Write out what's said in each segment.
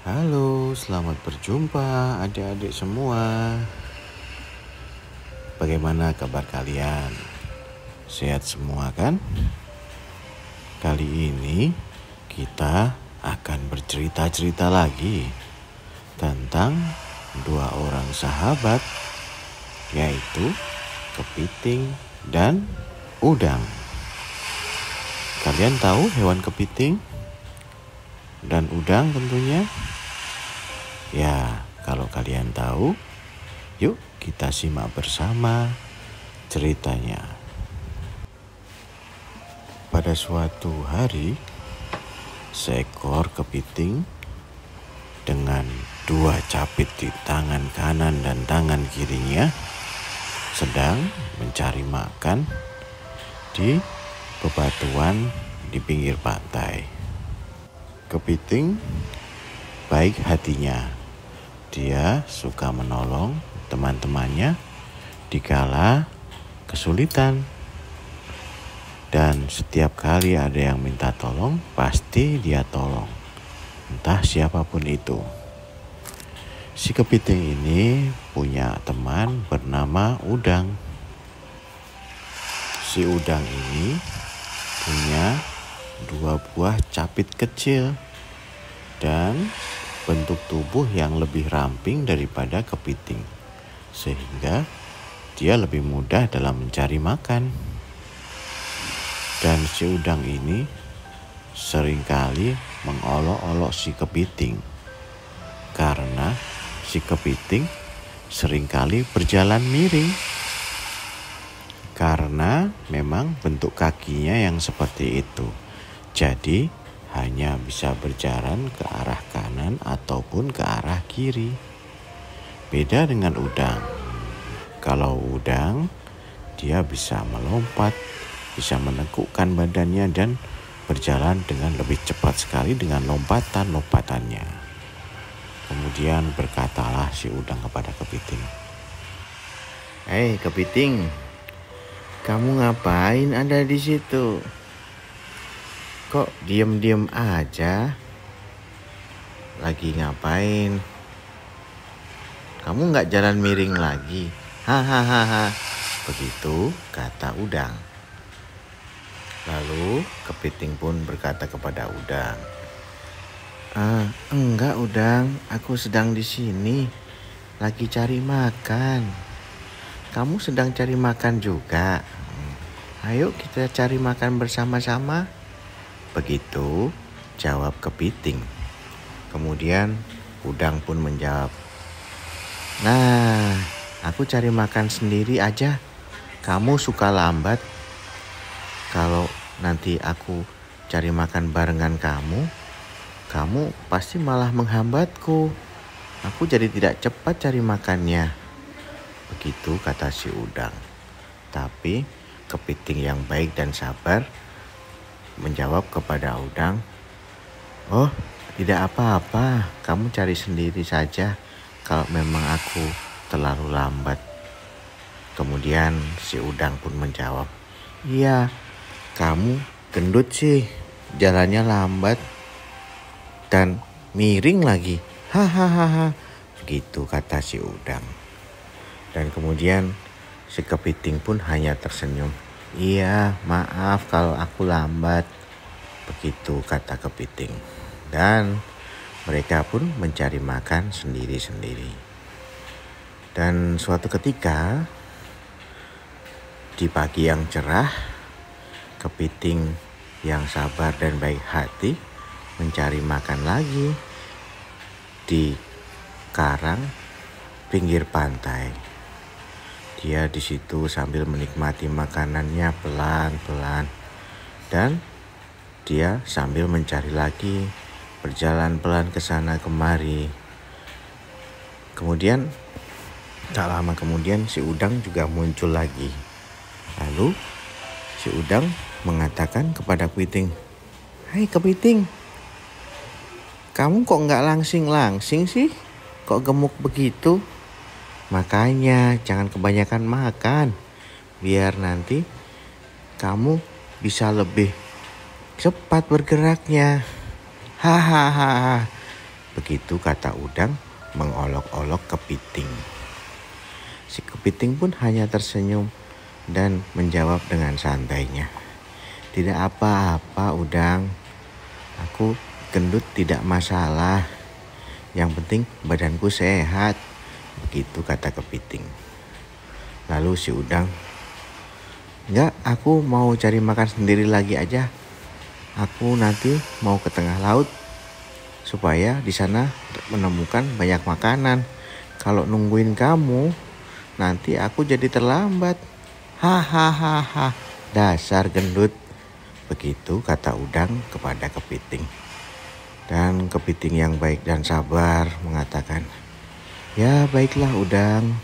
Halo, selamat berjumpa adik-adik semua. Bagaimana kabar kalian? Sehat semua kan? Kali ini kita akan bercerita-cerita lagi tentang dua orang sahabat, yaitu kepiting dan udang. Kalian tahu hewan kepiting dan udang tentunya? Ya, kalau kalian tahu, yuk kita simak bersama ceritanya. Pada suatu hari, seekor kepiting dengan dua capit di tangan kanan dan tangan kirinya sedang mencari makan di bebatuan di pinggir pantai. Kepiting baik hatinya. Dia suka menolong teman-temannya dikala kesulitan. Dan setiap kali ada yang minta tolong, pasti dia tolong. Entah siapapun itu. Si kepiting ini punya teman bernama Udang. Si Udang ini punya dua buah capit kecil dan bentuk tubuh yang lebih ramping daripada kepiting, sehingga dia lebih mudah dalam mencari makan. Dan si udang ini seringkali mengolok-olok si kepiting, karena si kepiting seringkali berjalan miring, karena memang bentuk kakinya yang seperti itu. Jadi hanya bisa berjalan ke arah kanan ataupun ke arah kiri. Beda dengan udang. Kalau udang, dia bisa melompat, bisa menekukkan badannya dan berjalan dengan lebih cepat sekali dengan lompatan-lompatannya. Kemudian berkatalah si udang kepada kepiting. Hei kepiting, kamu ngapain ada di situ? Kok diem-diem aja? Lagi ngapain? Kamu gak jalan miring lagi? Hahaha. Begitu kata udang. Lalu kepiting pun berkata kepada udang. Enggak udang, aku sedang di sini. Lagi cari makan. Kamu sedang cari makan juga? Ayo kita cari makan bersama-sama. Begitu jawab kepiting. Kemudian udang pun menjawab, nah, aku cari makan sendiri aja. Kamu suka lambat. Kalau nanti aku cari makan barengan kamu pasti malah menghambatku. Aku jadi tidak cepat cari makannya. Begitu kata si udang. Tapi kepiting yang baik dan sabar menjawab kepada udang, oh tidak apa-apa, kamu cari sendiri saja kalau memang aku terlalu lambat. Kemudian si udang pun menjawab, iya, kamu gendut sih, jalannya lambat dan miring lagi. Hahaha. Begitu kata si udang. Dan kemudian si kepiting pun hanya tersenyum. Iya, maaf kalau aku lambat. Begitu kata kepiting. Dan mereka pun mencari makan sendiri-sendiri. Dan suatu ketika, di pagi yang cerah, kepiting yang sabar dan baik hati mencari makan lagi di karang pinggir pantai. Dia di situ sambil menikmati makanannya pelan-pelan. Dan dia sambil mencari lagi, berjalan pelan ke sana kemari. Kemudian, tak lama kemudian si udang juga muncul lagi. Lalu si udang mengatakan kepada kepiting, hai kepiting, kamu kok gak langsing-langsing sih? Kok gemuk begitu? Makanya jangan kebanyakan makan, biar nanti kamu bisa lebih cepat bergeraknya. Hahaha. Begitu kata udang mengolok-olok kepiting. Si kepiting pun hanya tersenyum dan menjawab dengan santainya. Tidak apa-apa udang, aku gendut tidak masalah. Yang penting badanku sehat. Begitu kata kepiting. Lalu si udang, enggak, aku mau cari makan sendiri lagi aja. Aku nanti mau ke tengah laut supaya di sana menemukan banyak makanan. Kalau nungguin kamu, nanti aku jadi terlambat. Hahaha, dasar gendut. Begitu kata udang kepada kepiting. Dan kepiting yang baik dan sabar mengatakan, ya baiklah udang,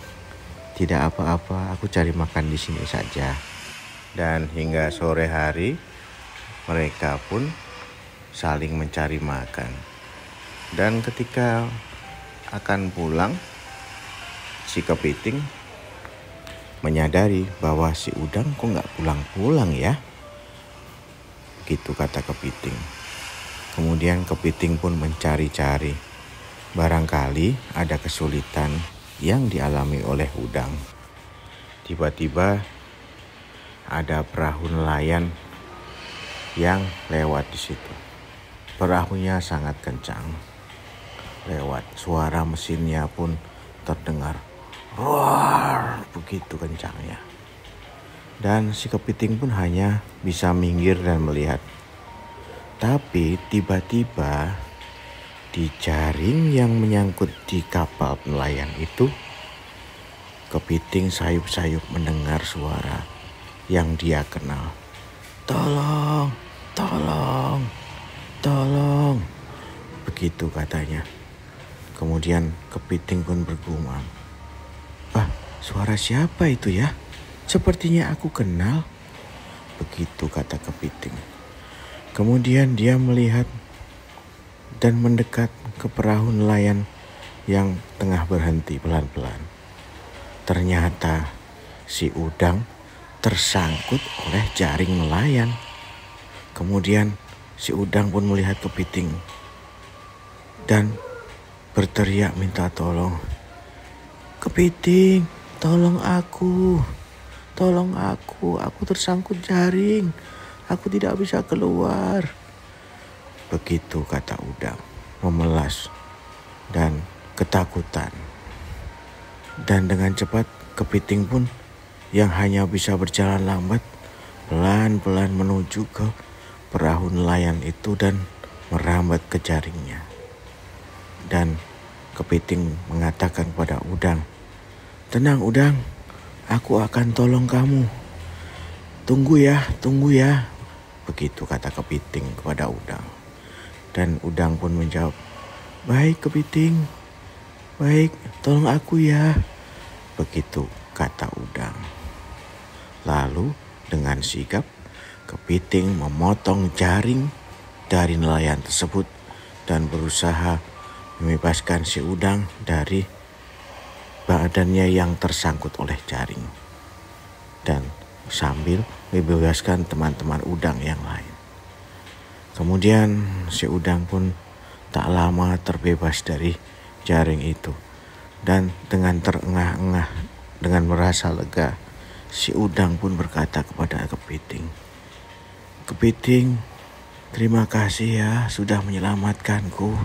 tidak apa-apa, aku cari makan di sini saja. Dan hingga sore hari mereka pun saling mencari makan. Dan ketika akan pulang, si kepiting menyadari bahwa si udang kok gak pulang-pulang ya. Begitu kata kepiting. Kemudian kepiting pun mencari-cari. Barangkali ada kesulitan yang dialami oleh udang. Tiba-tiba ada perahu nelayan yang lewat di situ. Perahunya sangat kencang. Lewat, suara mesinnya pun terdengar. Roar, begitu kencangnya. Dan si kepiting pun hanya bisa minggir dan melihat. Tapi tiba-tiba di jaring yang menyangkut di kapal nelayan itu, kepiting sayup-sayup mendengar suara yang dia kenal. Tolong, tolong, tolong. Begitu katanya. Kemudian kepiting pun bergumam. Suara siapa itu ya? Sepertinya aku kenal. Begitu kata kepiting. Kemudian dia melihat dan mendekat ke perahu nelayan yang tengah berhenti pelan-pelan. Ternyata si udang tersangkut oleh jaring nelayan. Kemudian si udang pun melihat kepiting dan berteriak minta tolong. Kepiting, tolong aku tersangkut jaring, aku tidak bisa keluar. Begitu kata udang, memelas dan ketakutan. Dan dengan cepat kepiting pun yang hanya bisa berjalan lambat pelan-pelan menuju ke perahu nelayan itu dan merambat ke jaringnya. Dan kepiting mengatakan kepada udang, tenang udang, aku akan tolong kamu. Tunggu ya. Begitu kata kepiting kepada udang. Dan udang pun menjawab, baik kepiting, baik, tolong aku ya. Begitu kata udang. Lalu dengan sigap kepiting memotong jaring dari nelayan tersebut dan berusaha membebaskan si udang dari badannya yang tersangkut oleh jaring. Dan sambil membebaskan teman-teman udang yang lain. Kemudian si udang pun tak lama terbebas dari jaring itu. Dan dengan terengah-engah, dengan merasa lega, si udang pun berkata kepada kepiting, kepiting, terima kasih ya sudah menyelamatkanku.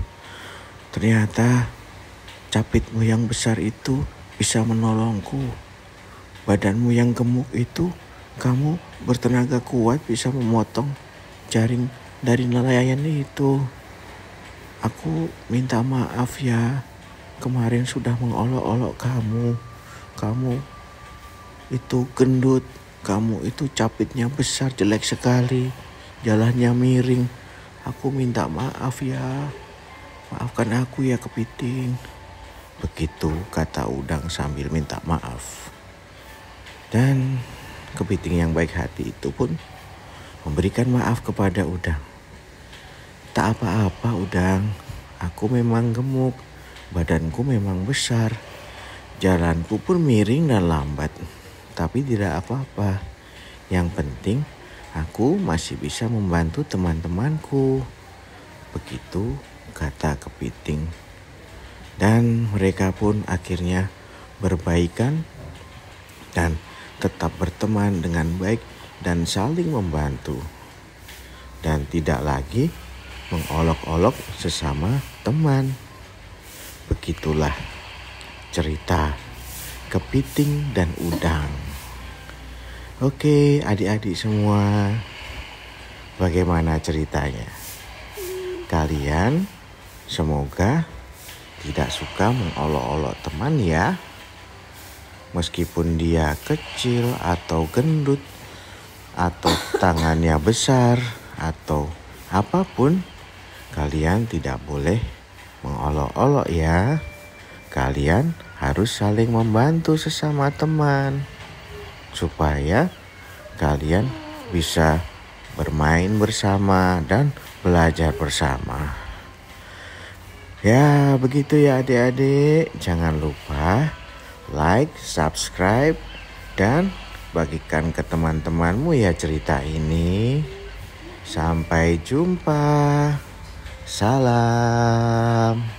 Ternyata capitmu yang besar itu bisa menolongku. Badanmu yang gemuk itu, kamu bertenaga kuat bisa memotong jaring dari nelayan itu. Aku minta maaf ya, kemarin sudah mengolok-olok kamu. Kamu itu gendut, kamu itu capitnya besar, jelek sekali, jalannya miring. Aku minta maaf ya, maafkan aku ya kepiting. Begitu kata udang sambil minta maaf. Dan kepiting yang baik hati itu pun memberikan maaf kepada udang. Tak apa-apa udang, aku memang gemuk, badanku memang besar, jalanku pun miring dan lambat, tapi tidak apa-apa. Yang penting aku masih bisa membantu teman-temanku. Begitu kata kepiting Dan mereka pun akhirnya berbaikan dan tetap berteman dengan baik dan saling membantu. Dan tidak lagi mengolok-olok sesama teman. Begitulah cerita Kepiting dan Udang. Oke, adik-adik semua, bagaimana ceritanya? Kalian semoga tidak suka mengolok-olok teman ya. Meskipun dia kecil atau gendut, atau tangannya besar, atau apapun, kalian tidak boleh mengolok-olok ya. Kalian harus saling membantu sesama teman, supaya kalian bisa bermain bersama dan belajar bersama. Ya, begitu ya adik-adik. Jangan lupa like, subscribe, dan bagikan ke teman-temanmu ya cerita ini. Sampai jumpa. Salam.